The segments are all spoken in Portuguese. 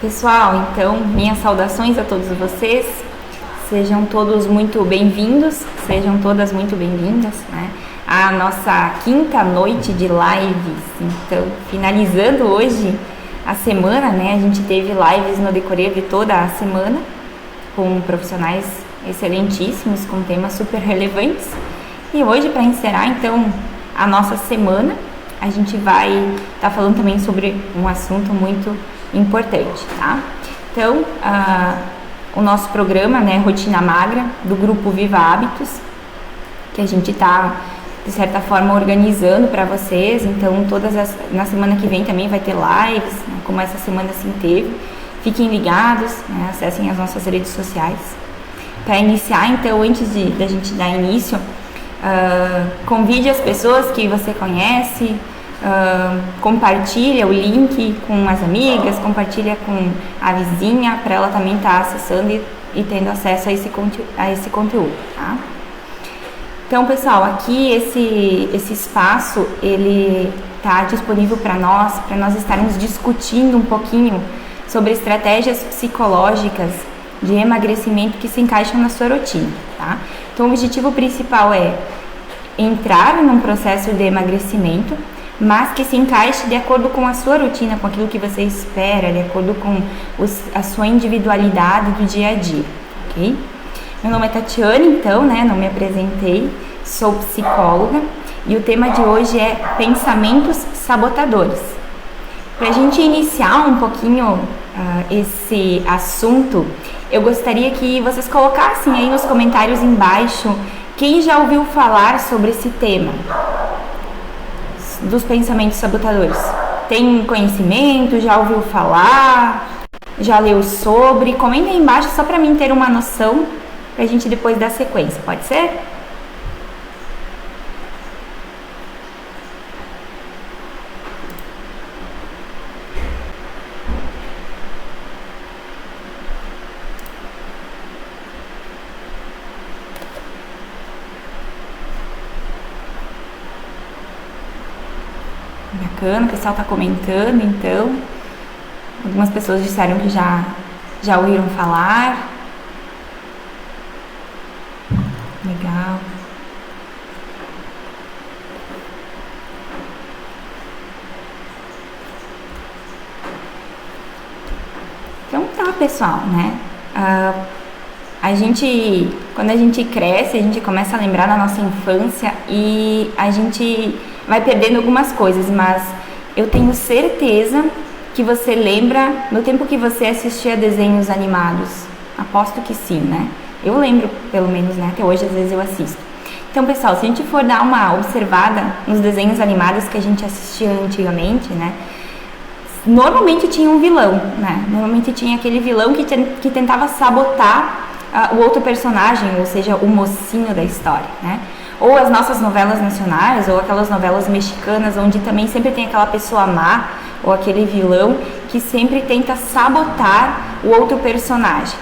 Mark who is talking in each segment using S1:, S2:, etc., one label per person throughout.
S1: Pessoal, então, minhas saudações a todos vocês, sejam todos muito bem-vindos, sejam todas muito bem-vindas, né? A nossa quinta noite de lives, então, finalizando hoje a semana, né? A gente teve lives no decorrer de toda a semana, com profissionais excelentíssimos, com temas super relevantes, e hoje, para encerrar, então, a nossa semana, a gente vai estar falando também sobre um assunto muito importante, tá? Então, o nosso programa, né, Rotina Magra, do grupo Viva Hábitos, que a gente está, de certa forma, organizando para vocês. Então, na semana que vem também vai ter lives, né, como essa semana sim teve. Fiquem ligados, né, acessem as nossas redes sociais. Para iniciar, então, antes da gente dar início, convide as pessoas que você conhece, compartilha o link com as amigas, compartilha com a vizinha, para ela também estar acessando e tendo acesso a esse conteúdo, tá? Então, pessoal, aqui esse espaço, ele está disponível para nós estarmos discutindo um pouquinho sobre estratégias psicológicas de emagrecimento que se encaixam na sua rotina, tá? Então, o objetivo principal é entrar num processo de emagrecimento, mas que se encaixe de acordo com a sua rotina, com aquilo que você espera, de acordo com a sua individualidade do dia a dia, ok? Meu nome é Tatiane, então, né, não me apresentei, sou psicóloga e o tema de hoje é pensamentos sabotadores. Para a gente iniciar um pouquinho esse assunto, eu gostaria que vocês colocassem aí nos comentários embaixo quem já ouviu falar sobre esse tema dos pensamentos sabotadores. Tem conhecimento? Já ouviu falar? Já leu sobre? Comenta aí embaixo só para mim ter uma noção, pra gente depois dar sequência, pode ser? Bacana, o pessoal tá comentando, então. Algumas pessoas disseram que já ouviram falar. Legal. Então tá, pessoal, né? Quando a gente cresce, a gente começa a lembrar da nossa infância e a gente vai perdendo algumas coisas, mas eu tenho certeza que você lembra no tempo que você assistia desenhos animados. Aposto que sim, né? Eu lembro, pelo menos, né? Até hoje, às vezes, eu assisto. Então, pessoal, se a gente for dar uma observada nos desenhos animados que a gente assistia antigamente, né? Normalmente tinha um vilão, né? Normalmente tinha aquele vilão que tentava sabotar o outro personagem, ou seja, o mocinho da história, né? Ou as nossas novelas nacionais, ou aquelas novelas mexicanas, onde também sempre tem aquela pessoa má, ou aquele vilão que sempre tenta sabotar o outro personagem,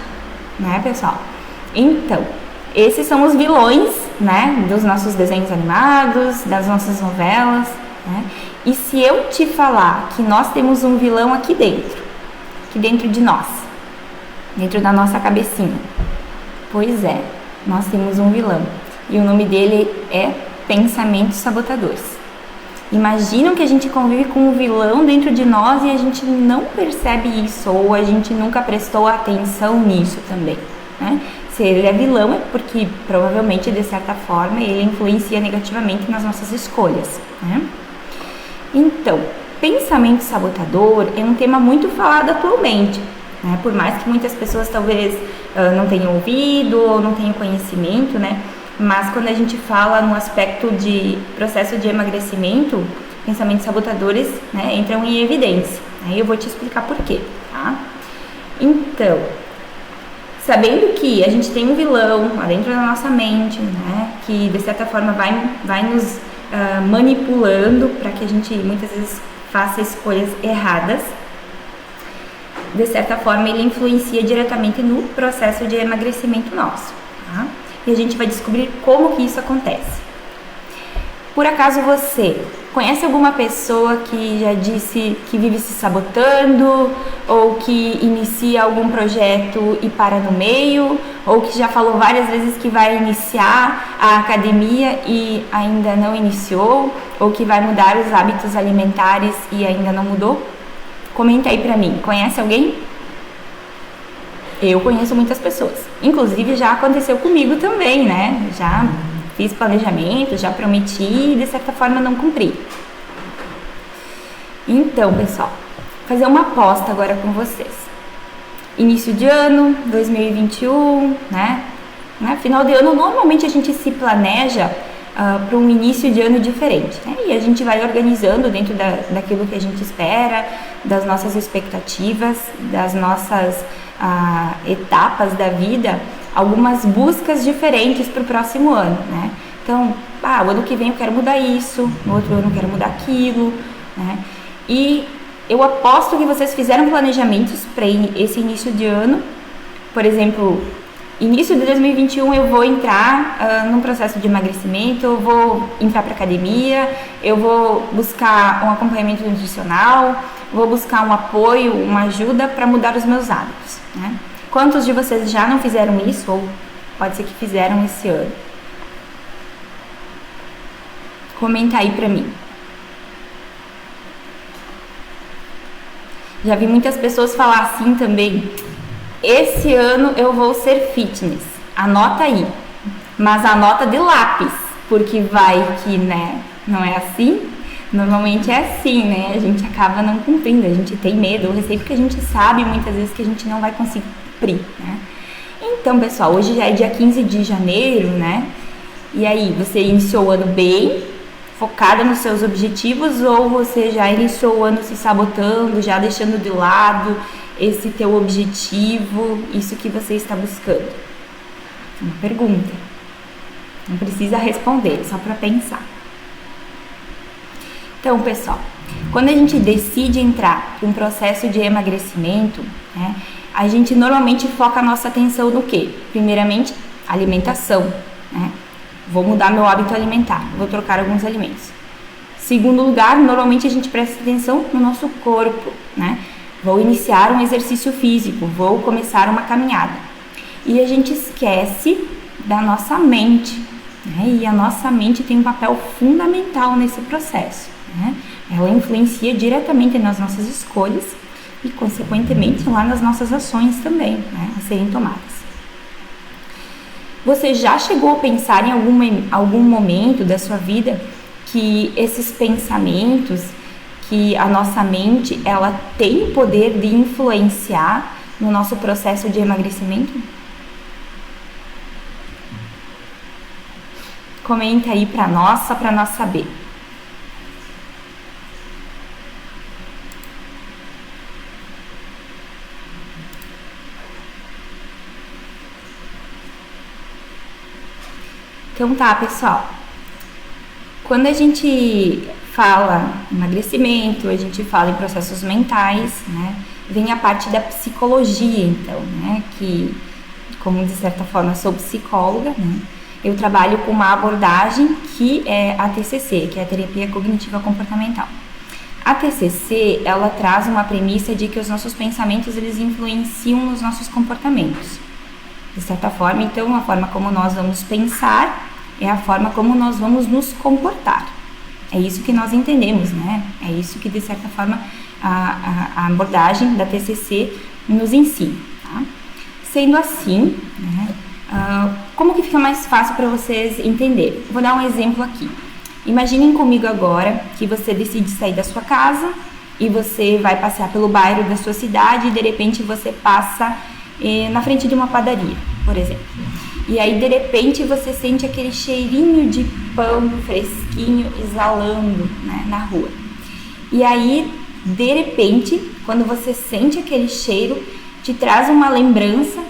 S1: né, pessoal? Então, esses são os vilões, né, dos nossos desenhos animados, das nossas novelas, né? E se eu te falar que nós temos um vilão aqui dentro de nós, dentro da nossa cabecinha, pois é, nós temos um vilão. E o nome dele é pensamentos sabotadores. Imaginam que a gente convive com um vilão dentro de nós e a gente não percebe isso, ou a gente nunca prestou atenção nisso também, né? Se ele é vilão é porque provavelmente, de certa forma, ele influencia negativamente nas nossas escolhas, né? Então, pensamento sabotador é um tema muito falado atualmente, né? Por mais que muitas pessoas talvez não tenham ouvido ou não tenham conhecimento, né? Mas quando a gente fala no aspecto de processo de emagrecimento, pensamentos sabotadores, né, entram em evidência. Aí eu vou te explicar por quê, tá? Então, sabendo que a gente tem um vilão lá dentro da nossa mente, né, que de certa forma vai nos manipulando para que a gente muitas vezes faça escolhas erradas, de certa forma ele influencia diretamente no processo de emagrecimento nosso, tá? E a gente vai descobrir como que isso acontece. Por acaso você Conhece alguma pessoa que já disse que vive se sabotando, ou que inicia algum projeto e para no meio, ou que já falou várias vezes que vai iniciar a academia e ainda não iniciou, ou que vai mudar os hábitos alimentares e ainda não mudou? Comenta aí pra mim, conhece alguém? Eu conheço muitas pessoas, inclusive já aconteceu comigo também, né? Já fiz planejamento, já prometi e de certa forma não cumpri. Então, pessoal, fazer uma aposta agora com vocês. Início de ano, 2021, né? Final de ano, normalmente a gente se planeja para um início de ano diferente, né? E a gente vai organizando dentro daquilo que a gente espera, das nossas expectativas, das nossas etapas da vida, algumas buscas diferentes para o próximo ano, né? Então, o ano que vem eu quero mudar isso, no outro ano eu quero mudar aquilo, né? E eu aposto que vocês fizeram planejamentos para esse início de ano. Por exemplo, início de 2021 eu vou entrar num processo de emagrecimento, eu vou entrar para academia, eu vou buscar um acompanhamento nutricional, vou buscar um apoio, uma ajuda para mudar os meus hábitos, né? Quantos de vocês já não fizeram isso, ou pode ser que fizeram esse ano? Comenta aí pra mim. Já vi muitas pessoas falar assim também: esse ano eu vou ser fitness. Anota aí, mas anota de lápis, porque vai que, né, não é assim? Normalmente é assim, né? A gente acaba não cumprindo, a gente tem medo ou receio porque a gente sabe muitas vezes que a gente não vai conseguir cumprir, né? Então, pessoal, hoje já é dia 15 de janeiro, né? E aí, você iniciou o ano bem, focada nos seus objetivos, ou você já iniciou o ano se sabotando, já deixando de lado esse teu objetivo, isso que você está buscando? Uma pergunta. Não precisa responder, só para pensar. Então, pessoal, quando a gente decide entrar em um processo de emagrecimento, né, a gente normalmente foca a nossa atenção no quê? Primeiramente, alimentação, né? Vou mudar meu hábito alimentar, vou trocar alguns alimentos. Segundo lugar, normalmente a gente presta atenção no nosso corpo, né? Vou iniciar um exercício físico, vou começar uma caminhada. E a gente esquece da nossa mente, né? E a nossa mente tem um papel fundamental nesse processo, né? Ela influencia diretamente nas nossas escolhas e, consequentemente, lá nas nossas ações também, né, a serem tomadas. Você já chegou a pensar em algum momento da sua vida que esses pensamentos, que a nossa mente, ela tem poder de influenciar no nosso processo de emagrecimento? Comenta aí para nós saber. Então tá, pessoal, quando a gente fala em emagrecimento, a gente fala em processos mentais, né, vem a parte da psicologia, então, né, que, como de certa forma sou psicóloga, né, eu trabalho com uma abordagem que é a TCC, que é a Terapia Cognitiva Comportamental. A TCC, ela traz uma premissa de que os nossos pensamentos, eles influenciam nos nossos comportamentos. De certa forma, então, a forma como nós vamos pensar é a forma como nós vamos nos comportar. É isso que nós entendemos, né? É isso que, de certa forma, a abordagem da TCC nos ensina, tá? Sendo assim, né, como que fica mais fácil para vocês entenderem? Vou dar um exemplo aqui. Imaginem comigo agora que você decide sair da sua casa e você vai passear pelo bairro da sua cidade e, de repente, você passa na frente de uma padaria, por exemplo. E aí, de repente, você sente aquele cheirinho de pão fresquinho exalando, né, na rua. E aí, de repente, quando você sente aquele cheiro, te traz uma lembrança,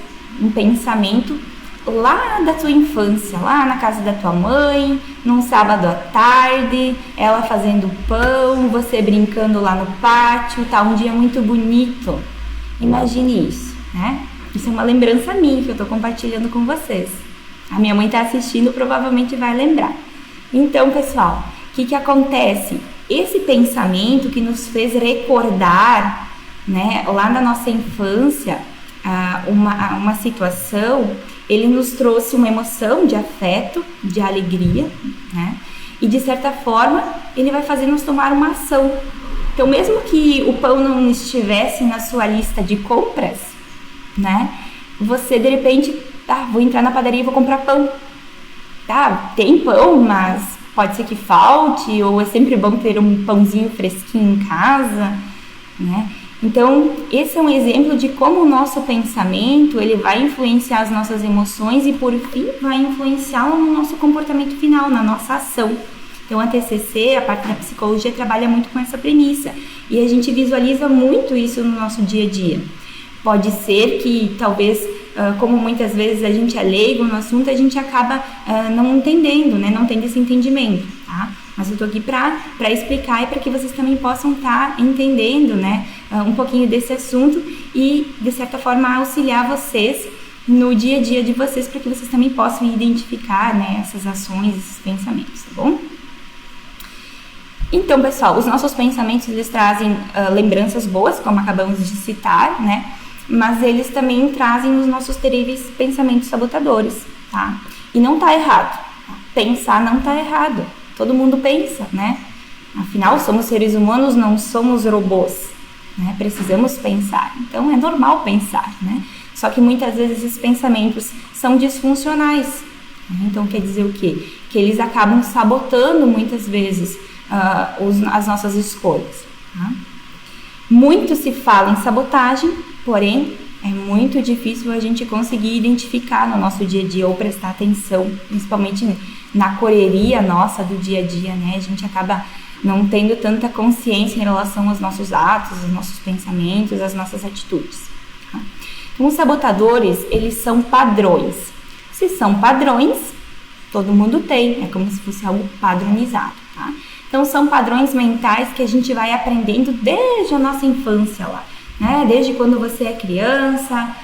S1: um pensamento lá da tua infância, lá na casa da tua mãe, num sábado à tarde, ela fazendo pão, você brincando lá no pátio, tá um dia muito bonito. Imagine isso, né? Isso é uma lembrança minha que eu tô compartilhando com vocês. A minha mãe tá assistindo, provavelmente vai lembrar. Então, pessoal, o que acontece? esse pensamento que nos fez recordar, né, lá na nossa infância, uma situação, ele nos trouxe uma emoção de afeto, de alegria, né? E de certa forma, ele vai fazer-nos tomar uma ação. Então, mesmo que o pão não estivesse na sua lista de compras, né? Você, de repente, vou entrar na padaria e vou comprar pão. Tá, tem pão, mas pode ser que falte, ou é sempre bom ter um pãozinho fresquinho em casa, né? Então, esse é um exemplo de como o nosso pensamento, ele vai influenciar as nossas emoções e, por fim, vai influenciar no nosso comportamento final, na nossa ação. Então, a TCC, a parte da psicologia, trabalha muito com essa premissa. E a gente visualiza muito isso no nosso dia a dia. Pode ser que, talvez, como muitas vezes a gente é leigo no assunto, a gente acaba não entendendo, né? Não tendo esse entendimento, tá? Mas eu tô aqui para explicar e para que vocês também possam estar entendendo, né? Um pouquinho desse assunto e, de certa forma, auxiliar vocês no dia a dia de vocês, para que vocês também possam identificar, né, essas ações, esses pensamentos, tá bom? Então, pessoal, os nossos pensamentos, eles trazem lembranças boas, como acabamos de citar, né? Mas eles também trazem os nossos terríveis pensamentos sabotadores, tá? E não tá errado. Pensar não tá errado. Todo mundo pensa, né? Afinal, somos seres humanos, não somos robôs, né? Precisamos pensar. Então, é normal pensar, né? Só que muitas vezes esses pensamentos são disfuncionais. Então, quer dizer o quê? Que eles acabam sabotando muitas vezes as nossas escolhas. Tá? Muito se fala em sabotagem, porém é muito difícil a gente conseguir identificar no nosso dia a dia ou prestar atenção, principalmente na correria nossa do dia a dia, né? A gente acaba não tendo tanta consciência em relação aos nossos atos, aos nossos pensamentos, às nossas atitudes. Tá? Então, os sabotadores, eles são padrões. Se são padrões, todo mundo tem, é como se fosse algo padronizado, tá? Então, são padrões mentais que a gente vai aprendendo desde a nossa infância lá, né? Desde quando você é criança,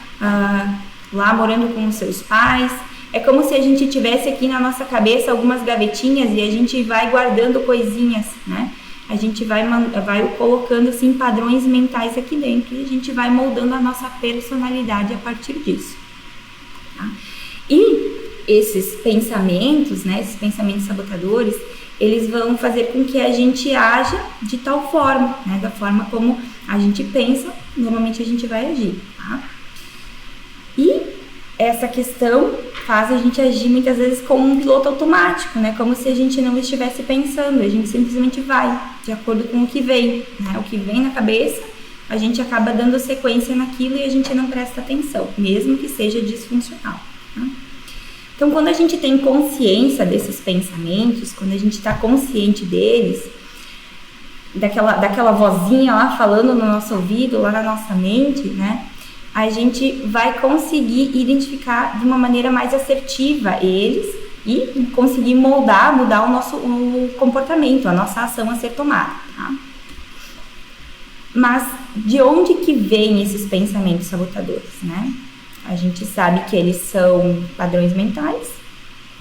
S1: lá morando com os seus pais. É como se a gente tivesse aqui na nossa cabeça algumas gavetinhas e a gente vai guardando coisinhas, né? A gente vai colocando, assim, padrões mentais aqui dentro e a gente vai moldando a nossa personalidade a partir disso, tá? E esses pensamentos, né? Esses pensamentos sabotadores, eles vão fazer com que a gente haja de tal forma, né? Da forma como a gente pensa, normalmente a gente vai agir, tá? E essa questão faz a gente agir muitas vezes como um piloto automático, né? Como se a gente não estivesse pensando, a gente simplesmente vai de acordo com o que vem, né? O que vem na cabeça, a gente acaba dando sequência naquilo e a gente não presta atenção, mesmo que seja disfuncional, tá? Então, quando a gente tem consciência desses pensamentos, quando a gente está consciente deles, daquela vozinha lá falando no nosso ouvido, lá na nossa mente, né? A gente vai conseguir identificar de uma maneira mais assertiva eles e conseguir mudar o comportamento, a nossa ação a ser tomada, tá? Mas de onde que vêm esses pensamentos sabotadores, né? A gente sabe que eles são padrões mentais.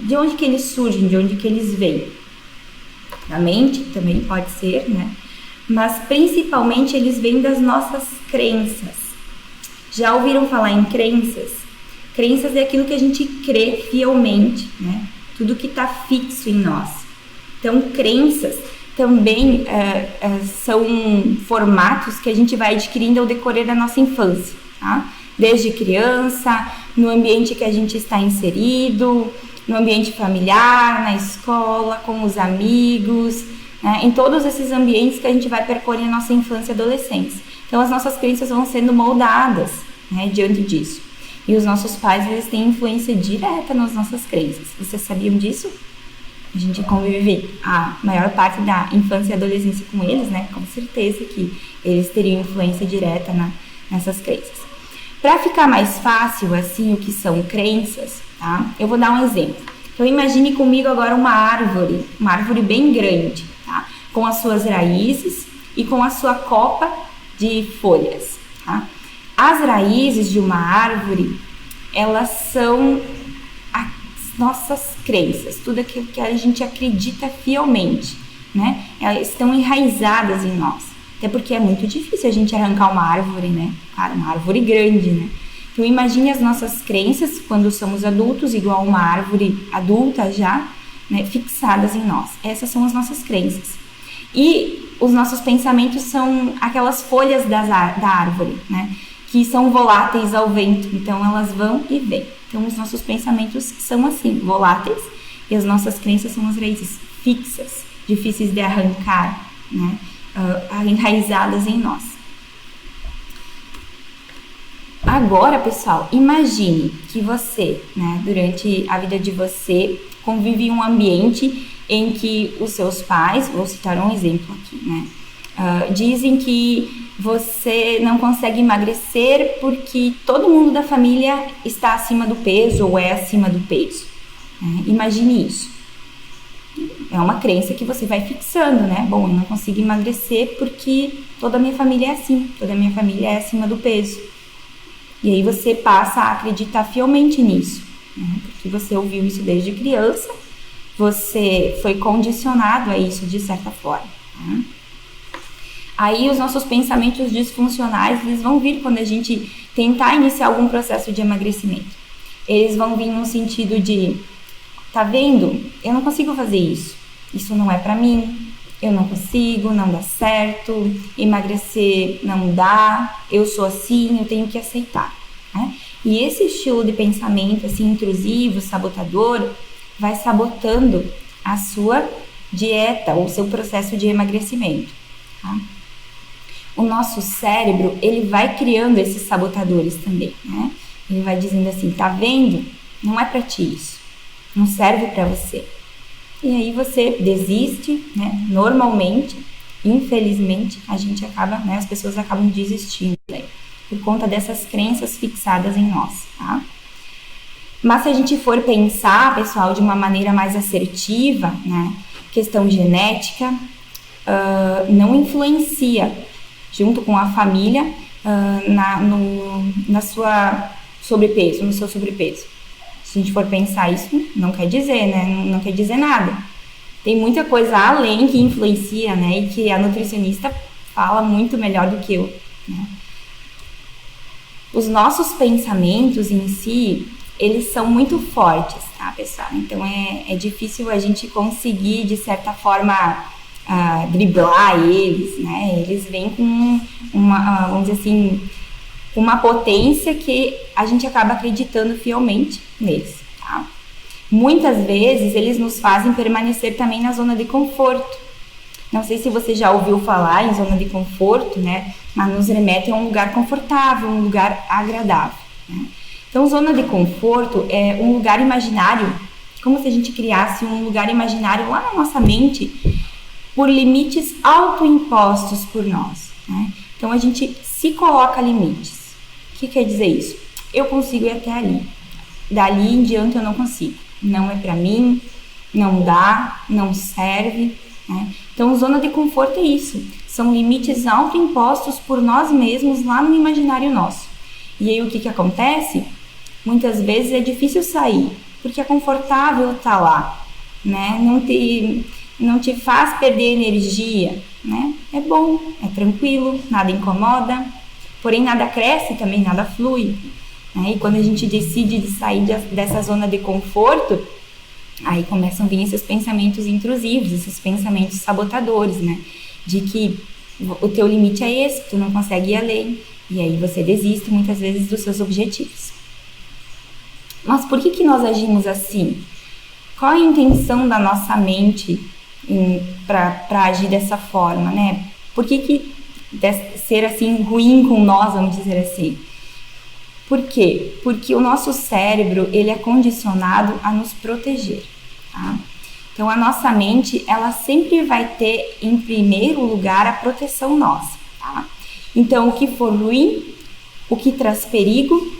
S1: De onde que eles surgem? De onde que eles vêm? Da mente também pode ser, né? Mas principalmente eles vêm das nossas crenças. Já ouviram falar em crenças? Crenças é aquilo que a gente crê fielmente, né? Tudo que está fixo em nós. Então, crenças também são formatos que a gente vai adquirindo ao decorrer da nossa infância, tá? Desde criança, no ambiente que a gente está inserido, no ambiente familiar, na escola, com os amigos, né? Em todos esses ambientes que a gente vai percorrer a nossa infância e adolescência. Então, as nossas crenças vão sendo moldadas, né, diante disso. E os nossos pais, eles têm influência direta nas nossas crenças. Vocês sabiam disso? A gente convive a maior parte da infância e adolescência com eles, né? Com certeza que eles teriam influência direta nessas crenças. Para ficar mais fácil, assim, o que são crenças, tá? Eu vou dar um exemplo. Então, imagine comigo agora uma árvore bem grande, tá? Com as suas raízes e com a sua copa de folhas, tá? As raízes de uma árvore, elas são as nossas crenças, tudo aquilo que a gente acredita fielmente, né? Elas estão enraizadas em nós. Até porque é muito difícil a gente arrancar uma árvore, né? Cara, uma árvore grande, né? Então imagine as nossas crenças quando somos adultos, igual uma árvore adulta já, né? Fixadas em nós. Essas são as nossas crenças. E os nossos pensamentos são aquelas folhas da árvore, né? Que são voláteis ao vento, então elas vão e vêm. Então os nossos pensamentos são assim, voláteis, e as nossas crenças são as raízes fixas, difíceis de arrancar, né? Enraizadas em nós. Agora, pessoal, imagine que você, né, durante a vida de você, convive em um ambiente em que os seus pais, vou citar um exemplo aqui, né, dizem que você não consegue emagrecer porque todo mundo da família está acima do peso ou é acima do peso. Né? Imagine isso. É uma crença que você vai fixando, né? Bom, eu não consigo emagrecer porque toda a minha família é assim, toda a minha família é acima do peso. E aí você passa a acreditar fielmente nisso, né? Porque você ouviu isso desde criança, você foi condicionado a isso de certa forma. Né? Aí os nossos pensamentos disfuncionais, eles vão vir quando a gente tentar iniciar algum processo de emagrecimento. Eles vão vir no sentido de, tá vendo? Eu não consigo fazer isso. Isso não é pra mim. Eu não consigo, não dá certo. Emagrecer não dá. Eu sou assim, eu tenho que aceitar. Né? E esse estilo de pensamento assim intrusivo, sabotador, vai sabotando a sua dieta ou o seu processo de emagrecimento. Tá? O nosso cérebro, ele vai criando esses sabotadores também, né? Ele vai dizendo assim, tá vendo? Não é pra ti isso. Não serve pra você. E aí você desiste, né? Normalmente, infelizmente, a gente acaba, né? As pessoas acabam desistindo, né? Por conta dessas crenças fixadas em nós, tá? Mas se a gente for pensar, pessoal, de uma maneira mais assertiva, né? Questão genética, não influencia junto com a família na sua sobrepeso, no seu sobrepeso. Se a gente for pensar isso, não quer dizer, né? Não quer dizer nada. Tem muita coisa além que influencia, né? E que a nutricionista fala muito melhor do que eu, né? Os nossos pensamentos em si, eles são muito fortes, tá, pessoal? Então é difícil a gente conseguir, de certa forma, driblar eles, né? Eles vêm com vamos dizer assim, uma potência que a gente acaba acreditando fielmente neles, tá? Muitas vezes eles nos fazem permanecer também na zona de conforto. Não sei se você já ouviu falar em zona de conforto, né? Mas nos remete a um lugar confortável, um lugar agradável, né? Então, zona de conforto é um lugar imaginário, como se a gente criasse um lugar imaginário lá na nossa mente, por limites autoimpostos por nós, né? Então, a gente se coloca limites. O que quer dizer isso? Eu consigo ir até ali. Dali em diante eu não consigo. Não é pra mim, não dá, não serve, né? Então, zona de conforto é isso. São limites autoimpostos por nós mesmos lá no imaginário nosso. E aí, o que acontece? Muitas vezes é difícil sair, porque é confortável estar lá, né? Não te faz perder energia, né? É bom, é tranquilo, nada incomoda, porém nada cresce também, nada flui, né? E quando a gente decide de sair dessa zona de conforto, aí começam a vir esses pensamentos intrusivos, esses pensamentos sabotadores, né? De que o teu limite é esse, que tu não consegue ir além, e aí você desiste muitas vezes dos seus objetivos. Mas por que nós agimos assim? Qual a intenção da nossa mente para agir dessa forma, né? Por que ser assim ruim com nós, vamos dizer assim? Por quê? Porque o nosso cérebro, ele é condicionado a nos proteger, tá? Então, a nossa mente, ela sempre vai ter em primeiro lugar a proteção nossa, tá? Então, o que for ruim, o que traz perigo,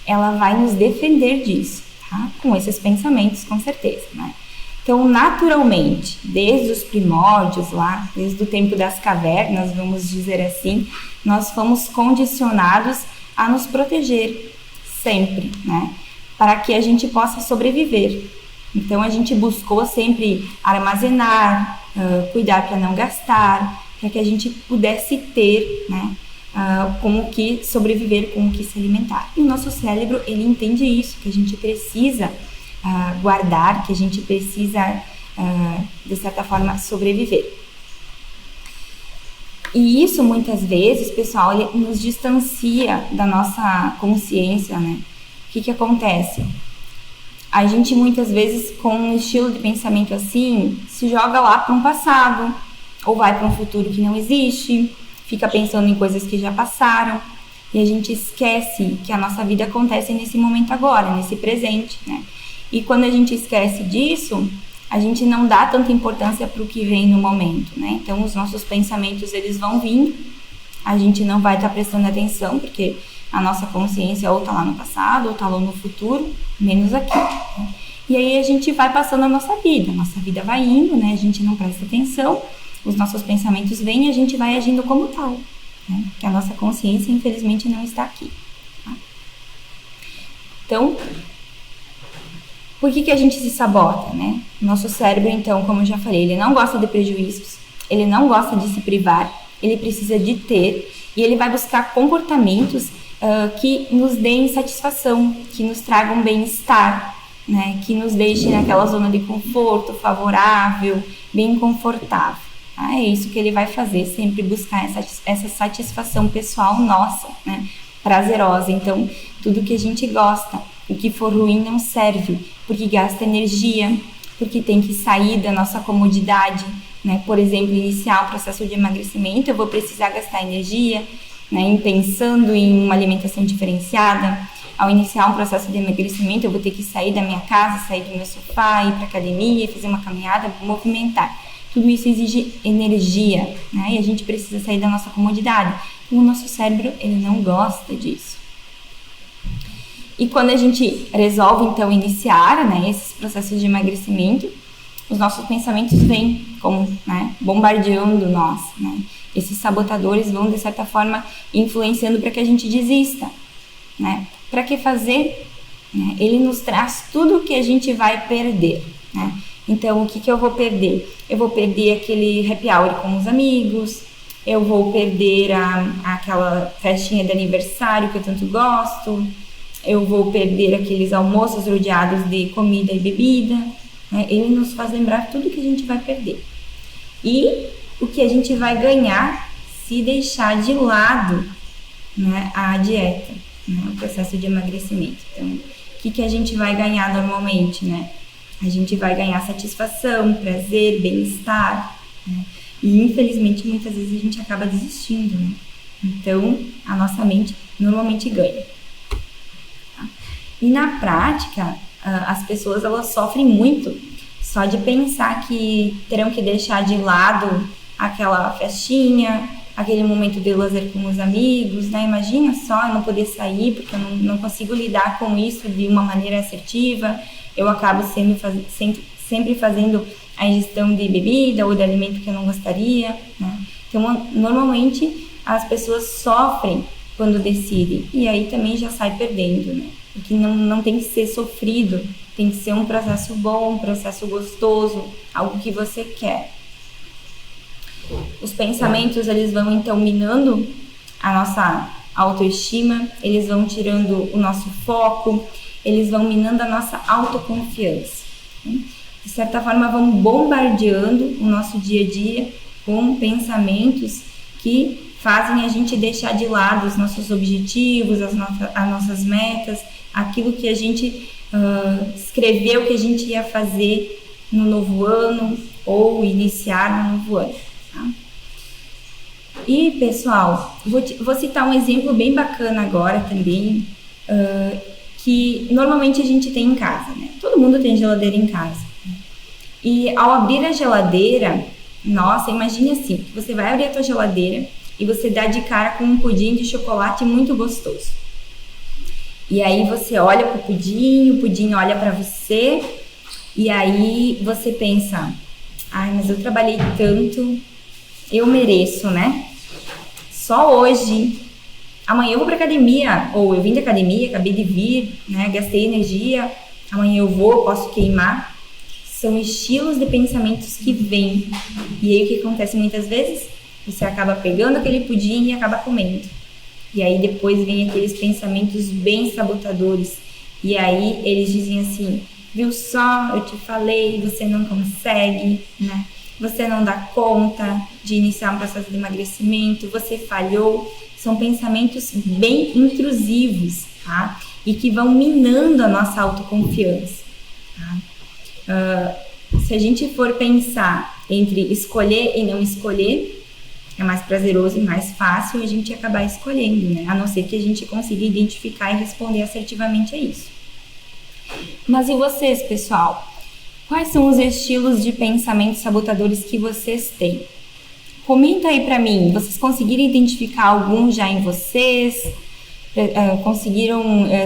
S1: ela vai nos defender disso, tá? Com esses pensamentos, com certeza, né? Então, naturalmente, desde os primórdios lá, desde o tempo das cavernas, vamos dizer assim, nós fomos condicionados a nos proteger sempre, né? Para que a gente possa sobreviver. Então, a gente buscou sempre armazenar, cuidar para não gastar, para que a gente pudesse ter, né, com o que sobreviver, com o que se alimentar. E o nosso cérebro, ele entende isso, que a gente precisa guardar, que a gente precisa, de certa forma, sobreviver. E isso, muitas vezes, pessoal, ele nos distancia da nossa consciência, né? O que acontece? A gente, muitas vezes, com um estilo de pensamento assim, se joga lá para um passado, ou vai para um futuro que não existe, fica pensando em coisas que já passaram, e a gente esquece que a nossa vida acontece nesse momento agora, nesse presente, né? E quando a gente esquece disso, a gente não dá tanta importância para o que vem no momento, né? Então, os nossos pensamentos, eles vão vir, a gente não vai estar prestando atenção, porque a nossa consciência ou está lá no passado, ou está lá no futuro, menos aqui, né? E aí a gente vai passando a nossa vida vai indo, né? A gente não presta atenção, os nossos pensamentos vêm e a gente vai agindo como tal, né? Que a nossa consciência, infelizmente, não está aqui, tá? Então, por que a gente se sabota, né? Nosso cérebro, então, como eu já falei, ele não gosta de prejuízos, ele não gosta de se privar, ele precisa de ter, e ele vai buscar comportamentos que nos deem satisfação, que nos tragam bem-estar, né? Que nos deixem naquela zona de conforto favorável, bem confortável. Tá? É isso que ele vai fazer, sempre buscar essa satisfação pessoal nossa, né? Prazerosa. Então, tudo que a gente gosta, o que for ruim não serve, porque gasta energia, porque tem que sair da nossa comodidade, né? Por exemplo, iniciar o processo de emagrecimento, eu vou precisar gastar energia, né? Pensando em uma alimentação diferenciada. Ao iniciar um processo de emagrecimento, eu vou ter que sair da minha casa, sair do meu sofá, ir para academia, fazer uma caminhada, movimentar. Tudo isso exige energia, né? E a gente precisa sair da nossa comodidade. E o nosso cérebro, ele não gosta disso. E quando a gente resolve, então, iniciar, né, esses processos de emagrecimento, os nossos pensamentos vêm como, né, bombardeando nós, né? Esses sabotadores vão, de certa forma, influenciando para que a gente desista, né? Para que fazer? Né? Ele nos traz tudo o que a gente vai perder, né? Então, o que eu vou perder? Eu vou perder aquele happy hour com os amigos, eu vou perder aquela festinha de aniversário que eu tanto gosto, eu vou perder aqueles almoços rodeados de comida e bebida, né? Ele nos faz lembrar tudo que a gente vai perder. E o que a gente vai ganhar se deixar de lado, né, a dieta, né, o processo de emagrecimento. Então, o que a gente vai ganhar normalmente, né? A gente vai ganhar satisfação, prazer, bem-estar, né? E infelizmente muitas vezes a gente acaba desistindo, né? Então a nossa mente normalmente ganha. Tá? E na prática, as pessoas, elas sofrem muito só de pensar que terão que deixar de lado aquela festinha, aquele momento de lazer com os amigos, né? Imagina só eu não poder sair porque eu não consigo lidar com isso de uma maneira assertiva. Eu acabo sempre fazendo a ingestão de bebida ou de alimento que eu não gostaria, né? Então, normalmente, as pessoas sofrem quando decidem, e aí também já sai perdendo, né? Porque não tem que ser sofrido, tem que ser um processo bom, um processo gostoso, algo que você quer. Os pensamentos, eles vão, então, minando a nossa autoestima, eles vão tirando o nosso foco, eles vão minando a nossa autoconfiança, né? De certa forma, vão bombardeando o nosso dia a dia com pensamentos que fazem a gente deixar de lado os nossos objetivos, as nossas metas, aquilo que a gente escreveu que a gente ia fazer no novo ano ou iniciar no novo ano. Tá? E, pessoal, vou citar um exemplo bem bacana agora também, que normalmente a gente tem em casa, né? Todo mundo tem geladeira em casa. Né? E ao abrir a geladeira, nossa, imagine assim, você vai abrir a tua geladeira e você dá de cara com um pudim de chocolate muito gostoso. E aí você olha pro pudim, o pudim olha para você, e aí você pensa, ai, mas eu trabalhei tanto, eu mereço, né? Só hoje, amanhã eu vou pra academia, ou eu vim da academia, acabei de vir, né? Gastei energia, amanhã eu vou, posso queimar. são estilos de pensamentos que vêm. E aí o que acontece muitas vezes? Você acaba pegando aquele pudim e acaba comendo. E aí depois vem aqueles pensamentos bem sabotadores. E aí eles dizem assim, viu só, eu te falei, você não consegue, né? Você não dá conta de iniciar um processo de emagrecimento, você falhou. São pensamentos bem intrusivos, tá? E que vão minando a nossa autoconfiança, tá? Se a gente for pensar entre escolher e não escolher, é mais prazeroso e mais fácil a gente acabar escolhendo, né? A não ser que a gente consiga identificar e responder assertivamente a isso. Mas e vocês, pessoal? Quais são os estilos de pensamentos sabotadores que vocês têm? Comenta aí pra mim, vocês conseguiram identificar algum já em vocês? Conseguiram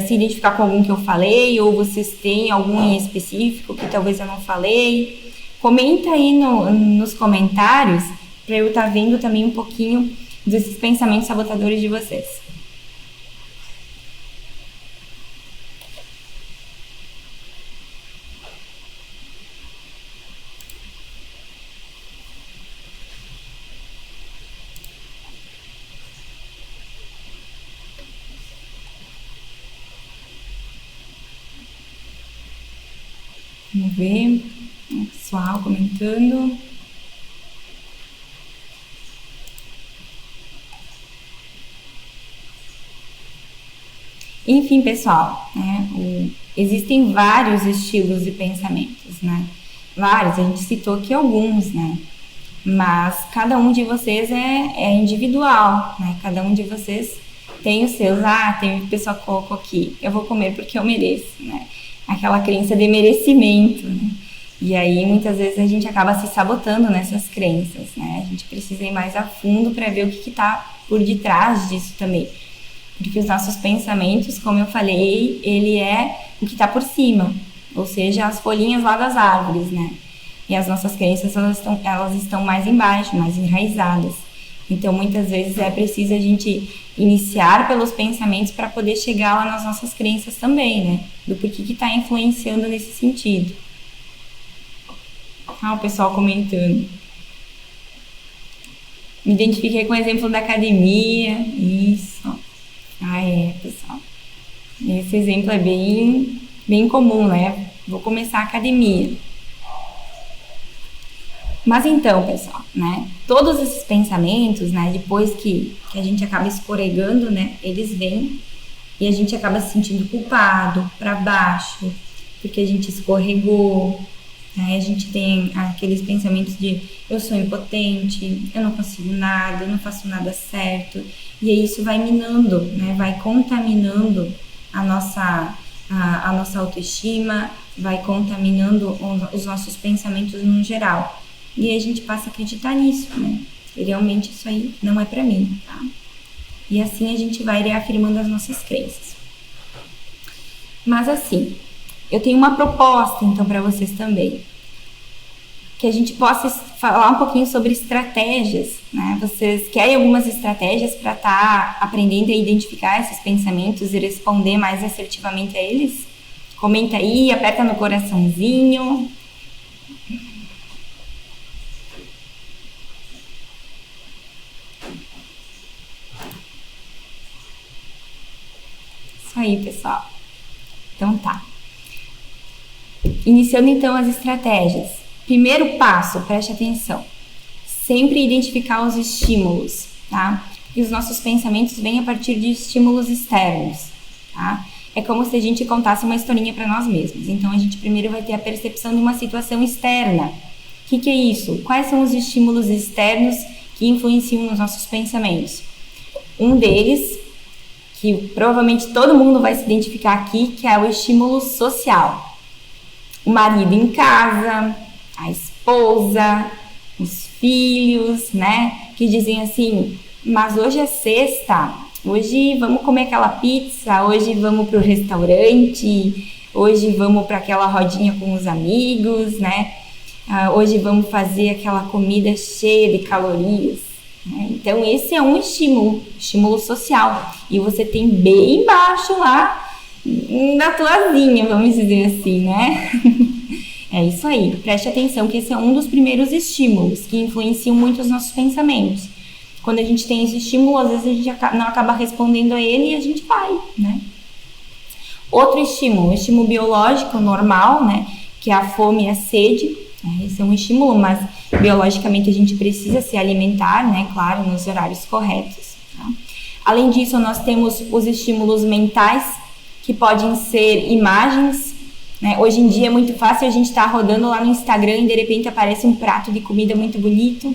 S1: se identificar com algum que eu falei? Ou vocês têm algum em específico que talvez eu não falei? Comenta aí nos comentários para eu estar vendo também um pouquinho desses pensamentos sabotadores de vocês. Vamos ver o pessoal comentando. Enfim, pessoal, né, existem vários estilos de pensamentos, né? Vários, a gente citou aqui alguns, né? Mas cada um de vocês é individual, né? Cada um de vocês tem os seus. Tem o pessoal que colocou aqui, eu vou comer porque eu mereço, né? Aquela crença de merecimento, né? E aí, muitas vezes, a gente acaba se sabotando nessas crenças, né? A gente precisa ir mais a fundo para ver o que está por detrás disso também. Porque os nossos pensamentos, como eu falei, ele é o que está por cima, ou seja, as folhinhas lá das árvores, né? E as nossas crenças, elas estão mais embaixo, mais enraizadas. Então, muitas vezes é preciso a gente iniciar pelos pensamentos para poder chegar lá nas nossas crenças também, né? Do porquê que está influenciando nesse sentido. O pessoal comentando. Me identifiquei com o exemplo da academia. Isso. Pessoal. Esse exemplo é bem comum, né? Vou começar a academia. Mas então, pessoal, né? Todos esses pensamentos, né? Depois que a gente acaba escorregando, né? Eles vêm e a gente acaba se sentindo culpado, para baixo, porque a gente escorregou. Né? A gente tem aqueles pensamentos de eu sou impotente, eu não consigo nada, eu não faço nada certo. E aí isso vai minando, né? Vai contaminando a nossa autoestima, vai contaminando os nossos pensamentos no geral. E aí a gente passa a acreditar nisso, né? Realmente isso aí não é pra mim, tá? E assim a gente vai reafirmando as nossas crenças. Mas assim, eu tenho uma proposta então para vocês também. Que a gente possa falar um pouquinho sobre estratégias, né? Vocês querem algumas estratégias para estar aprendendo a identificar esses pensamentos e responder mais assertivamente a eles? Comenta aí, aperta no coraçãozinho. Isso aí, pessoal. Então tá. Iniciando então as estratégias. Primeiro passo, preste atenção. Sempre identificar os estímulos, tá? E os nossos pensamentos vêm a partir de estímulos externos, tá? É como se a gente contasse uma historinha para nós mesmos. Então, a gente primeiro vai ter a percepção de uma situação externa. O que é isso? Quais são os estímulos externos que influenciam nos nossos pensamentos? Um deles, que provavelmente todo mundo vai se identificar aqui, que é o estímulo social. O marido em casa, a esposa, os filhos, né? Que dizem assim, mas hoje é sexta, hoje vamos comer aquela pizza, hoje vamos pro restaurante, hoje vamos para aquela rodinha com os amigos, né? Hoje vamos fazer aquela comida cheia de calorias. Né? Então esse é um estímulo social. E você tem bem embaixo lá, na tuazinha, vamos dizer assim, né? É isso aí, preste atenção que esse é um dos primeiros estímulos que influenciam muito os nossos pensamentos. Quando a gente tem esse estímulo, às vezes a gente não acaba respondendo a ele e a gente vai, né? Outro estímulo, o estímulo biológico normal, né? Que é a fome e a sede. Esse é um estímulo, mas biologicamente a gente precisa se alimentar, né? Claro, nos horários corretos. Tá? Além disso, nós temos os estímulos mentais, que podem ser imagens, né? Hoje em dia é muito fácil a gente estar rodando lá no Instagram e de repente aparece um prato de comida muito bonito.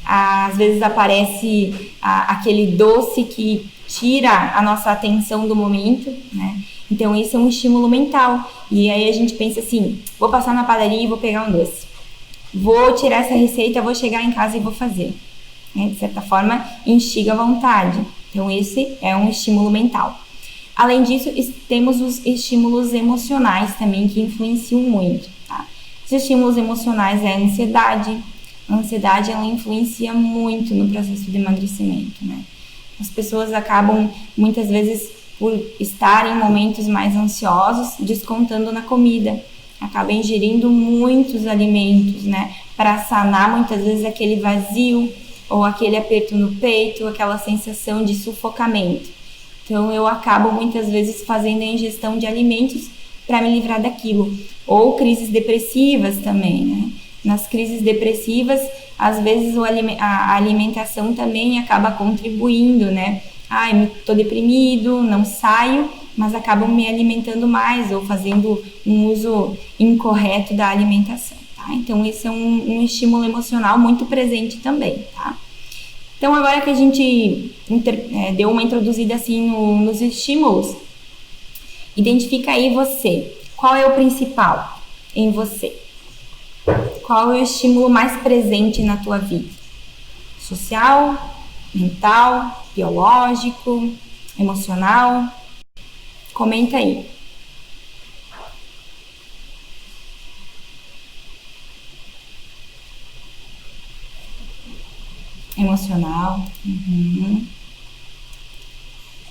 S1: Às vezes aparece aquele doce que tira a nossa atenção do momento, né? Então esse é um estímulo mental. E aí a gente pensa assim, vou passar na padaria e vou pegar um doce. Vou tirar essa receita, vou chegar em casa e vou fazer. Né? De certa forma, instiga a vontade. Então esse é um estímulo mental. Além disso, temos os estímulos emocionais também, que influenciam muito. Tá? Os estímulos emocionais é a ansiedade. A ansiedade, ela influencia muito no processo de emagrecimento, né? As pessoas acabam, muitas vezes, por estar em momentos mais ansiosos, descontando na comida. Acabam ingerindo muitos alimentos, né? Para sanar, muitas vezes, aquele vazio, ou aquele aperto no peito, aquela sensação de sufocamento. Então, eu acabo, muitas vezes, fazendo a ingestão de alimentos para me livrar daquilo. Ou crises depressivas também, né? Nas crises depressivas, às vezes a alimentação também acaba contribuindo, né? Tô deprimido, não saio, mas acabam me alimentando mais ou fazendo um uso incorreto da alimentação, tá? Então, esse é um estímulo emocional muito presente também, tá? Então, agora que a gente deu uma introduzida assim nos estímulos, identifica aí você. Qual é o principal em você? Qual é o estímulo mais presente na tua vida? Social, mental, biológico, emocional? Comenta aí. Emocional. Uhum.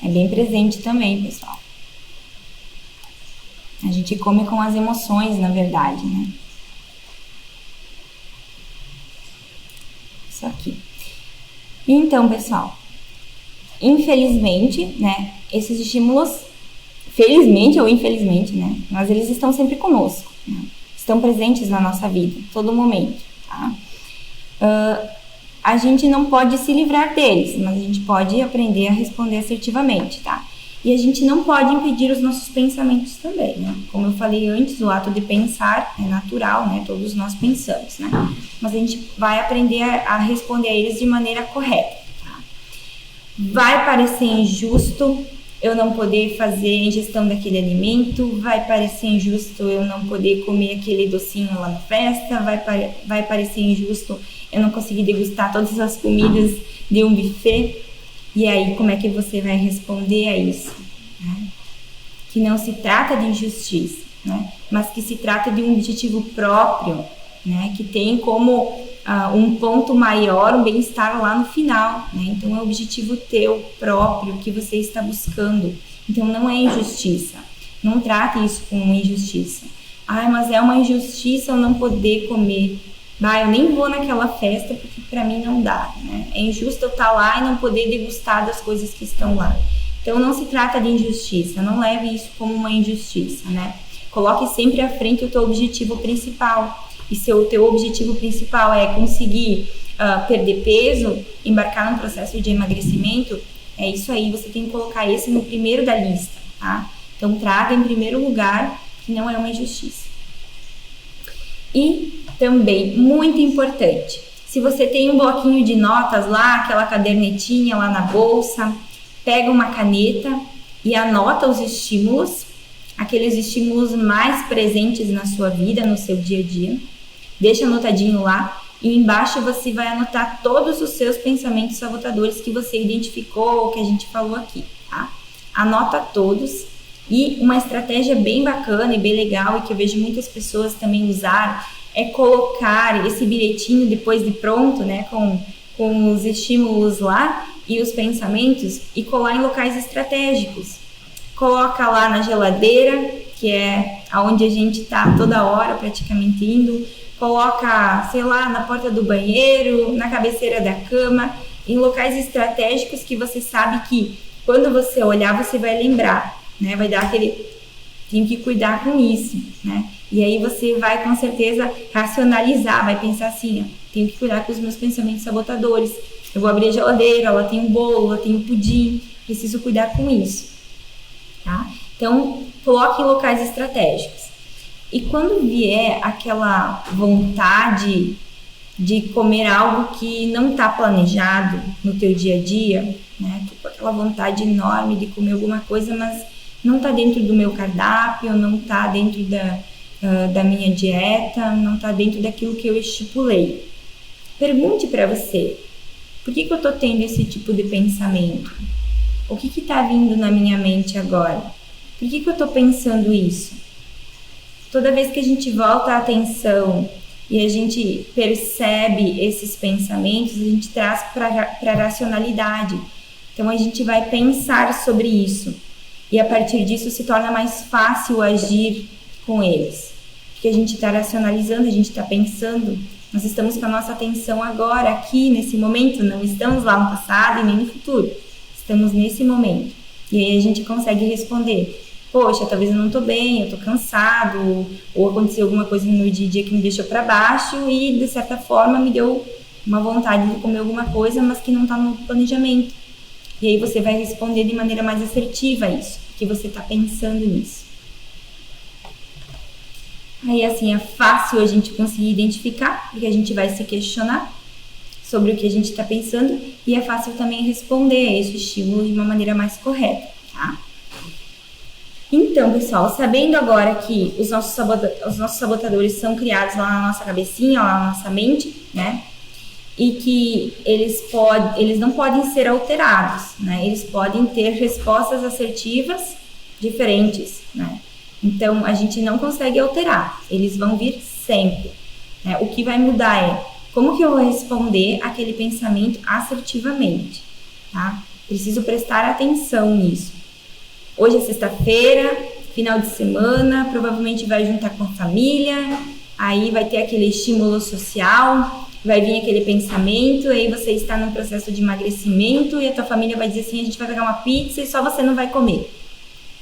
S1: É bem presente também, pessoal. A gente come com as emoções, na verdade, né? Isso aqui. Então, pessoal, infelizmente, né, esses estímulos, felizmente ou infelizmente, né, mas eles estão sempre conosco, né, estão presentes na nossa vida, todo momento, tá? A gente não pode se livrar deles, mas a gente pode aprender a responder assertivamente, tá? E a gente não pode impedir os nossos pensamentos também, né? Como eu falei antes, o ato de pensar é natural, né? Todos nós pensamos, né? Mas a gente vai aprender a responder a eles de maneira correta, tá? Vai parecer injusto eu não poder fazer a ingestão daquele alimento, vai parecer injusto eu não poder comer aquele docinho lá na festa, vai parecer injusto eu não conseguir degustar todas as comidas de um buffet. E aí, como é que você vai responder a isso? Né? Que não se trata de injustiça, né? Mas que se trata de um objetivo próprio, né? Que tem como um ponto maior, um bem-estar lá no final, né? Então, é um objetivo teu próprio que você está buscando. Então, não é injustiça. Não trate isso como injustiça. Mas é uma injustiça eu não poder comer. Eu nem vou naquela festa porque pra mim não dá, né? É injusto eu estar lá e não poder degustar das coisas que estão lá. Então não se trata de injustiça, não leve isso como uma injustiça, né? Coloque sempre à frente o teu objetivo principal. E se o teu objetivo principal é conseguir perder peso, embarcar num processo de emagrecimento, é isso aí, você tem que colocar esse no primeiro da lista, tá? Então traga em primeiro lugar que não é uma injustiça. E também, muito importante, se você tem um bloquinho de notas lá, aquela cadernetinha lá na bolsa, pega uma caneta e anota os estímulos, aqueles estímulos mais presentes na sua vida, no seu dia a dia, deixa anotadinho lá e embaixo você vai anotar todos os seus pensamentos sabotadores que você identificou, que a gente falou aqui, tá? Anota todos. E uma estratégia bem bacana e bem legal e que eu vejo muitas pessoas também usar é colocar esse bilhetinho depois de pronto, né, com os estímulos lá e os pensamentos e colar em locais estratégicos. Coloca lá na geladeira, que é aonde a gente está toda hora praticamente indo. Coloca, sei lá, na porta do banheiro, na cabeceira da cama, em locais estratégicos que você sabe que quando você olhar você vai lembrar, né? Vai dar aquele, tem que cuidar com isso, né? E aí você vai com certeza racionalizar, vai pensar assim, ó, tenho que cuidar com os meus pensamentos sabotadores. Eu vou abrir a geladeira, ela tem um bolo, ela tem um pudim, preciso cuidar com isso, tá? Então, coloque em locais estratégicos. E quando vier aquela vontade de comer algo que não está planejado no teu dia a dia, né? Tipo aquela vontade enorme de comer alguma coisa, mas não está dentro do meu cardápio, não está dentro da minha dieta, não está dentro daquilo que eu estipulei. Pergunte para você, por que eu estou tendo esse tipo de pensamento? O que está vindo na minha mente agora? Por que eu estou pensando isso? Toda vez que a gente volta a atenção e a gente percebe esses pensamentos, a gente traz para a racionalidade. Então a gente vai pensar sobre isso. E a partir disso se torna mais fácil agir com eles. Porque a gente está racionalizando, a gente está pensando. Nós estamos com a nossa atenção agora, aqui, nesse momento. Não estamos lá no passado e nem no futuro. Estamos nesse momento. E aí a gente consegue responder. Poxa, talvez eu não tô bem, eu tô cansado, ou aconteceu alguma coisa no meu dia a dia que me deixou para baixo e, de certa forma, me deu uma vontade de comer alguma coisa, mas que não tá no planejamento. E aí você vai responder de maneira mais assertiva a isso, porque você tá pensando nisso. Aí, assim, é fácil a gente conseguir identificar, porque a gente vai se questionar sobre o que a gente tá pensando, e é fácil também responder a esse estímulo de uma maneira mais correta, tá? Então, pessoal, sabendo agora que os nossos sabotadores são criados lá na nossa cabecinha, lá na nossa mente, né? E que eles não podem ser alterados, né? Eles podem ter respostas assertivas diferentes, né? Então, a gente não consegue alterar, eles vão vir sempre, né? O que vai mudar é como que eu vou responder aquele pensamento assertivamente, tá? Preciso prestar atenção nisso. Hoje é sexta-feira, final de semana, provavelmente vai juntar com a família, aí vai ter aquele estímulo social, vai vir aquele pensamento, aí você está num processo de emagrecimento e a tua família vai dizer assim, a gente vai pegar uma pizza e só você não vai comer.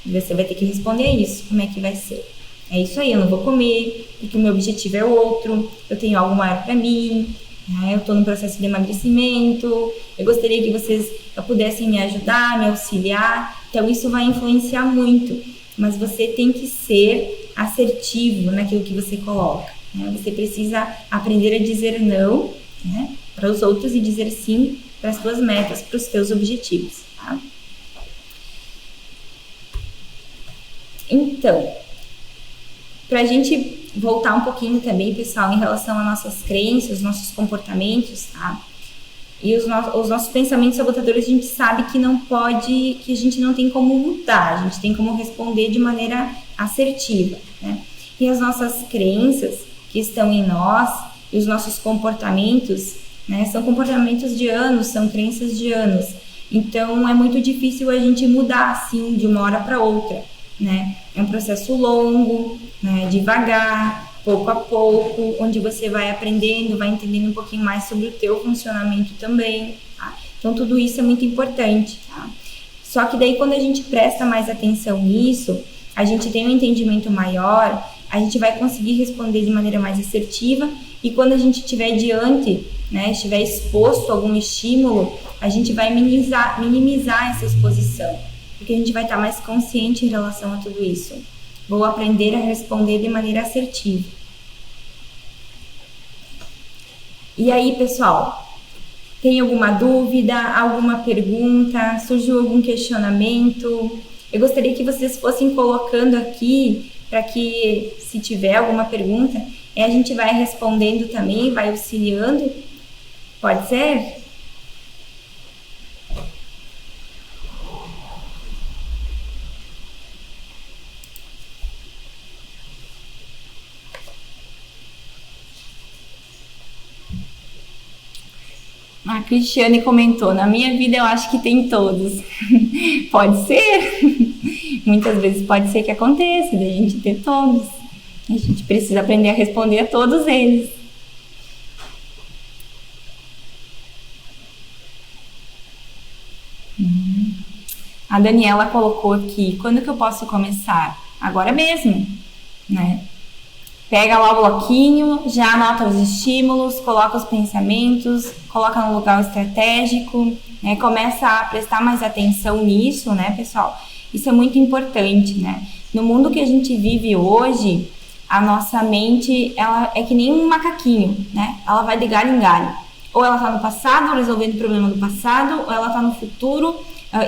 S1: E você vai ter que responder isso, como é que vai ser. É isso aí, eu não vou comer, porque o meu objetivo é outro, eu tenho algo maior para mim, né? Eu estou num processo de emagrecimento, eu gostaria que vocês pudessem me ajudar, me auxiliar. Então isso vai influenciar muito, mas você tem que ser assertivo naquilo que você coloca, né? Você precisa aprender a dizer não, né, para os outros e dizer sim para as suas metas, para os seus objetivos, tá? Então, para a gente voltar um pouquinho também, pessoal, em relação às nossas crenças, nossos comportamentos, tá? E os nossos pensamentos sabotadores, a gente sabe que não pode, que a gente não tem como mudar, a gente tem como responder de maneira assertiva, né? E as nossas crenças que estão em nós e os nossos comportamentos, né, são comportamentos de anos, são crenças de anos. Então, é muito difícil a gente mudar assim de uma hora para outra, né? É um processo longo, né, devagar, pouco a pouco, onde você vai aprendendo, vai entendendo um pouquinho mais sobre o teu funcionamento também, tá? Então tudo isso é muito importante, tá? Só que daí quando a gente presta mais atenção nisso, a gente tem um entendimento maior, a gente vai conseguir responder de maneira mais assertiva e quando a gente estiver diante, né, estiver exposto a algum estímulo, a gente vai minimizar essa exposição, porque a gente vai estar mais consciente em relação a tudo isso. Vou aprender a responder de maneira assertiva. E aí, pessoal, tem alguma dúvida, alguma pergunta, surgiu algum questionamento? Eu gostaria que vocês fossem colocando aqui, para que, se tiver alguma pergunta, a gente vai respondendo também, vai auxiliando. Pode ser? A Cristiane comentou, na minha vida eu acho que tem todos. Pode ser? Muitas vezes pode ser que aconteça, da gente ter todos. A gente precisa aprender a responder a todos eles. A Daniela colocou aqui, quando que eu posso começar? Agora mesmo, né? Pega lá o bloquinho, já anota os estímulos, coloca os pensamentos, coloca no lugar estratégico, né? Começa a prestar mais atenção nisso, né, pessoal? Isso é muito importante, né? No mundo que a gente vive hoje, a nossa mente, ela é que nem um macaquinho, né? Ela vai de galho em galho. Ou ela está no passado, resolvendo o problema do passado, ou ela está no futuro,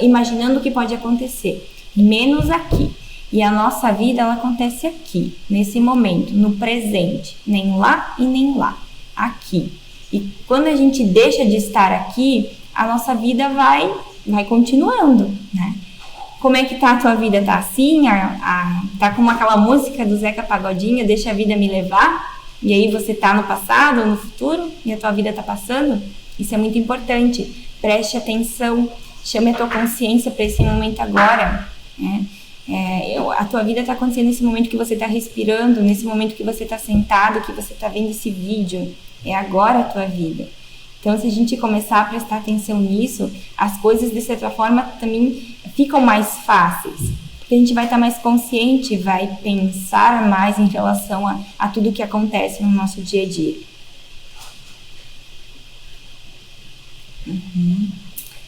S1: imaginando o que pode acontecer. Menos aqui. E a nossa vida, ela acontece aqui, nesse momento, no presente. Nem lá e nem lá. Aqui. E quando a gente deixa de estar aqui, a nossa vida vai continuando, né? Como é que tá a tua vida? Tá assim? Tá como aquela música do Zeca Pagodinho, deixa a vida me levar? E aí você tá no passado ou no futuro e a tua vida tá passando? Isso é muito importante. Preste atenção, chame a tua consciência para esse momento agora, né? A tua vida está acontecendo nesse momento que você está respirando, nesse momento que você está sentado, que você está vendo esse vídeo. É agora a tua vida. Então, se a gente começar a prestar atenção nisso, as coisas, de certa forma, também ficam mais fáceis. Porque a gente vai estar mais consciente, vai pensar mais em relação a tudo que acontece no nosso dia a dia.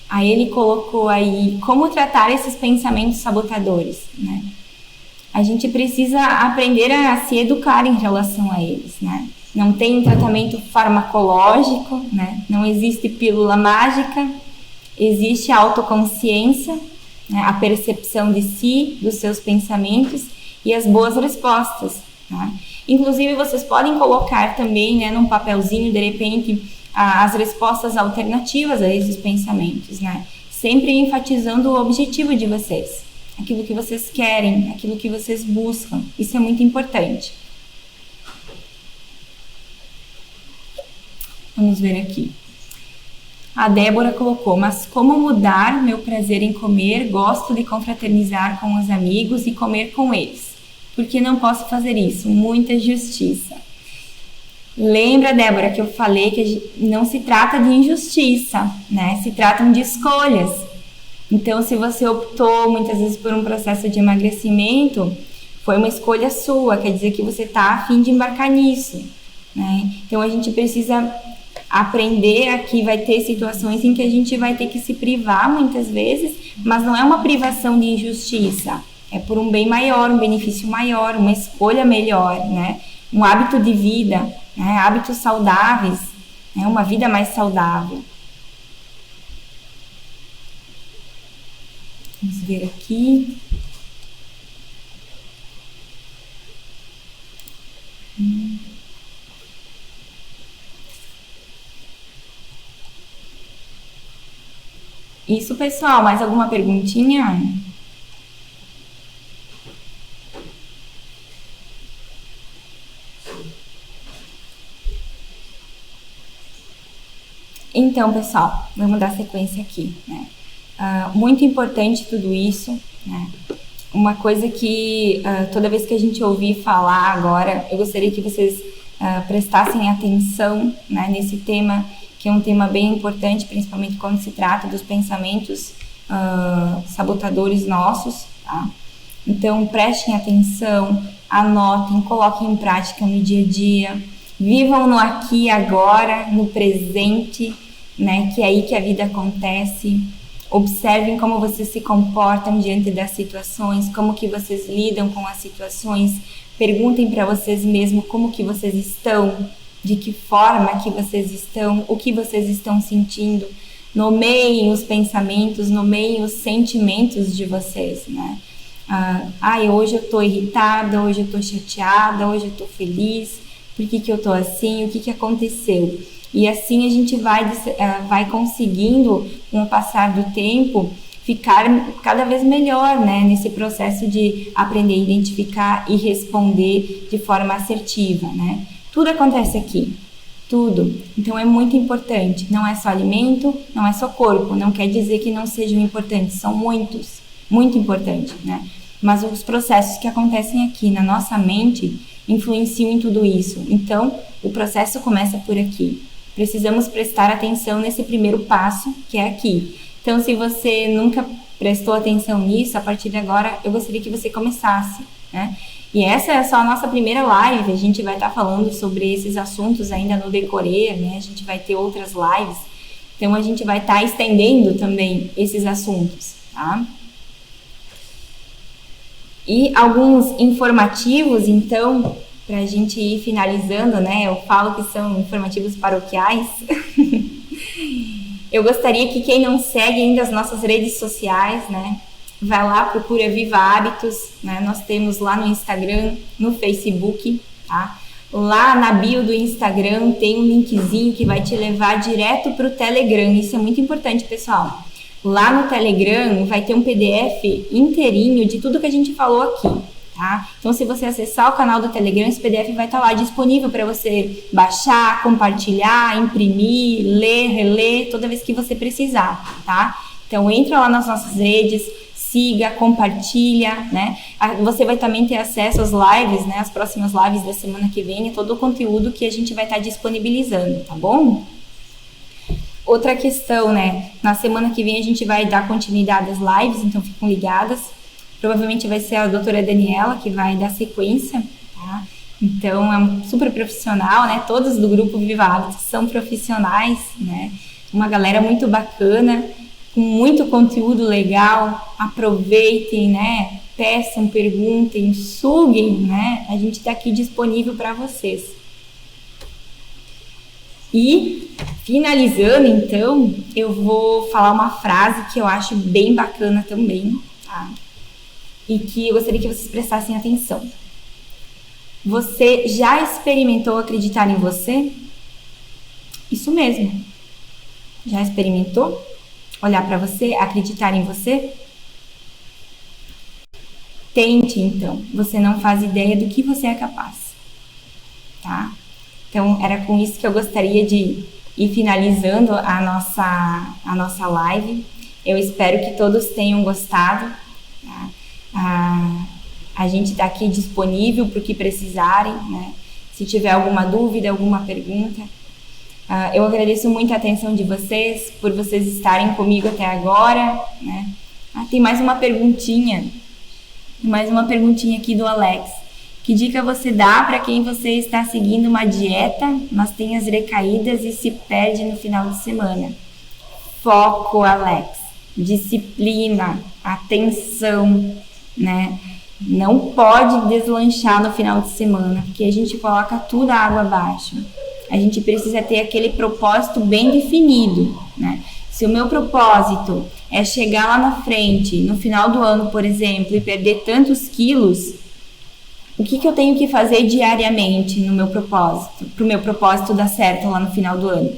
S1: Aí ele colocou aí como tratar esses pensamentos sabotadores, né? A gente precisa aprender a se educar em relação a eles, né? Não tem tratamento farmacológico, né? Não existe pílula mágica, existe a autoconsciência, né? A percepção de si, dos seus pensamentos e as boas respostas, né? Inclusive, vocês podem colocar também, né, num papelzinho, de repente, as respostas alternativas a esses pensamentos, né? Sempre enfatizando o objetivo de vocês, aquilo que vocês querem, aquilo que vocês buscam. Isso é muito importante. Vamos ver aqui. A Débora colocou, mas como mudar meu prazer em comer? Gosto de confraternizar com os amigos e comer com eles. Por que não posso fazer isso? Muita justiça. Lembra, Débora, que eu falei que não se trata de injustiça, né? Se tratam de escolhas. Então, se você optou muitas vezes por um processo de emagrecimento, foi uma escolha sua, quer dizer que você está a fim de embarcar nisso, né? Então, a gente precisa aprender aqui, vai ter situações em que a gente vai ter que se privar muitas vezes, mas não é uma privação de injustiça, é por um bem maior, um benefício maior, uma escolha melhor, né? Um hábito de vida, né? Hábitos saudáveis, né? Uma vida mais saudável. Vamos ver aqui. Isso, pessoal. Mais alguma perguntinha? Então, pessoal, vamos dar sequência aqui, né? Muito importante tudo isso, né? Uma coisa que toda vez que a gente ouvir falar agora, eu gostaria que vocês prestassem atenção, né, nesse tema, que é um tema bem importante, principalmente quando se trata dos pensamentos sabotadores nossos, tá? Então, prestem atenção, anotem, coloquem em prática no dia a dia, vivam no aqui e agora, no presente, né, que é aí que a vida acontece. Observem como vocês se comportam diante das situações, como que vocês lidam com as situações. Perguntem para vocês mesmos como que vocês estão, de que forma que vocês estão, o que vocês estão sentindo. Nomeiem os pensamentos, nomeiem os sentimentos de vocês, né? Hoje eu estou irritada, hoje eu estou chateada, hoje eu estou feliz. Por que eu estou assim? O que aconteceu? E assim a gente vai conseguindo, com o passar do tempo, ficar cada vez melhor, né, nesse processo de aprender a identificar e responder de forma assertiva, né? Tudo acontece aqui, tudo. Então é muito importante. Não é só alimento, não é só corpo. Não quer dizer que não sejam importantes, são muitos, muito importantes, né? mas os processos que acontecem aqui na nossa mente influenciam em tudo isso. Então, o processo começa por aqui. Precisamos prestar atenção nesse primeiro passo, que é aqui. Então, se você nunca prestou atenção nisso, a partir de agora, eu gostaria que você começasse, né? E essa é só a nossa primeira live, a gente vai estar falando sobre esses assuntos ainda no decorrer, né? A gente vai ter outras lives, então a gente vai estar estendendo também esses assuntos, tá? E alguns informativos, então, para a gente ir finalizando, né? Eu falo que são informativos paroquiais. Eu gostaria que quem não segue ainda as nossas redes sociais, né? Vai lá, procura Viva Hábitos, né? Nós temos lá no Instagram, no Facebook, tá? Lá na bio do Instagram tem um linkzinho que vai te levar direto para o Telegram. Isso é muito importante, pessoal. Lá no Telegram vai ter um PDF inteirinho de tudo que a gente falou aqui, tá? Então, se você acessar o canal do Telegram, esse PDF vai estar lá disponível para você baixar, compartilhar, imprimir, ler, reler, toda vez que você precisar, tá? Então, entra lá nas nossas redes, siga, compartilha, né? Você vai também ter acesso às lives, né? As próximas lives da semana que vem e todo o conteúdo que a gente vai estar disponibilizando, tá bom? Outra questão, né? Na semana que vem a gente vai dar continuidade às lives, então ficam ligadas. Provavelmente vai ser a doutora Daniela que vai dar sequência, tá? Então é um super profissional, né? Todos do grupo Viva Hábitos são profissionais, né? Uma galera muito bacana, com muito conteúdo legal. Aproveitem, né? Peçam, perguntem, suguem, né? A gente está aqui disponível para vocês. E, finalizando, então, eu vou falar uma frase que eu acho bem bacana também, tá? E que eu gostaria que vocês prestassem atenção. Você já experimentou acreditar em você? Isso mesmo. Já experimentou olhar para você, acreditar em você? Tente, então. Você não faz ideia do que você é capaz, tá? Então, era com isso que eu gostaria de ir finalizando a nossa live. Eu espero que todos tenham gostado, tá? A gente está aqui disponível para o que precisarem, né? Se tiver alguma dúvida, alguma pergunta. Eu agradeço muito a atenção de vocês, por vocês estarem comigo até agora, né? Tem mais uma perguntinha aqui do Alex. Que dica você dá para quem você está seguindo uma dieta, mas tem as recaídas e se perde no final de semana? Foco, Alex. Disciplina, atenção, né? Não pode deslanchar no final de semana, porque a gente coloca tudo a água abaixo. A gente precisa ter aquele propósito bem definido, né? Se o meu propósito é chegar lá na frente, no final do ano, por exemplo, e perder tantos quilos, o que eu tenho que fazer diariamente no meu propósito, para o meu propósito dar certo lá no final do ano?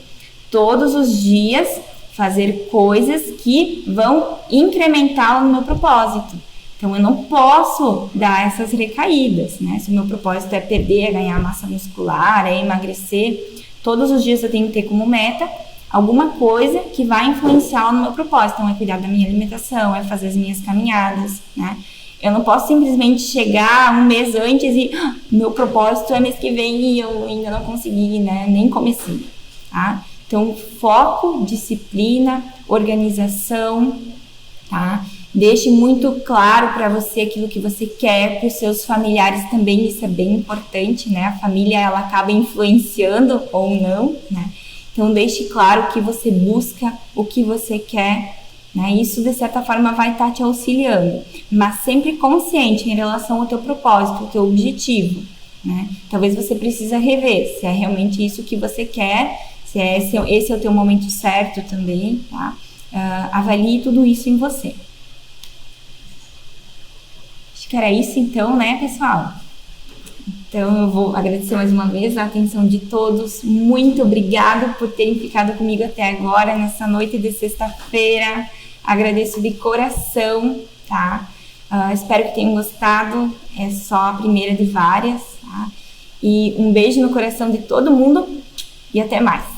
S1: Todos os dias fazer coisas que vão incrementar no meu propósito. Então eu não posso dar essas recaídas, né? Se o meu propósito é perder, é ganhar massa muscular, é emagrecer, todos os dias eu tenho que ter como meta alguma coisa que vai influenciar no meu propósito. Então é cuidar da minha alimentação, é fazer as minhas caminhadas, né? Eu não posso simplesmente chegar um mês antes e meu propósito é mês que vem e eu ainda não consegui, né? Nem comecei, tá? Então, foco, disciplina, organização, tá? Deixe muito claro para você aquilo que você quer, para os seus familiares também, isso é bem importante, né? A família, ela acaba influenciando ou não, né? Então, deixe claro o que você busca, o que você quer, né? Isso, de certa forma, vai estar te auxiliando, mas sempre consciente em relação ao teu propósito, ao teu objetivo, né? Talvez você precisa rever se é realmente isso que você quer, se é esse é o teu momento certo também, tá? Avalie tudo isso em você. Acho que era isso então, né, pessoal? Então eu vou agradecer mais uma vez a atenção de todos. Muito obrigada por terem ficado comigo até agora, nessa noite de sexta-feira. Agradeço de coração, tá? Espero que tenham gostado. É só a primeira de várias, tá? E um beijo no coração de todo mundo e até mais.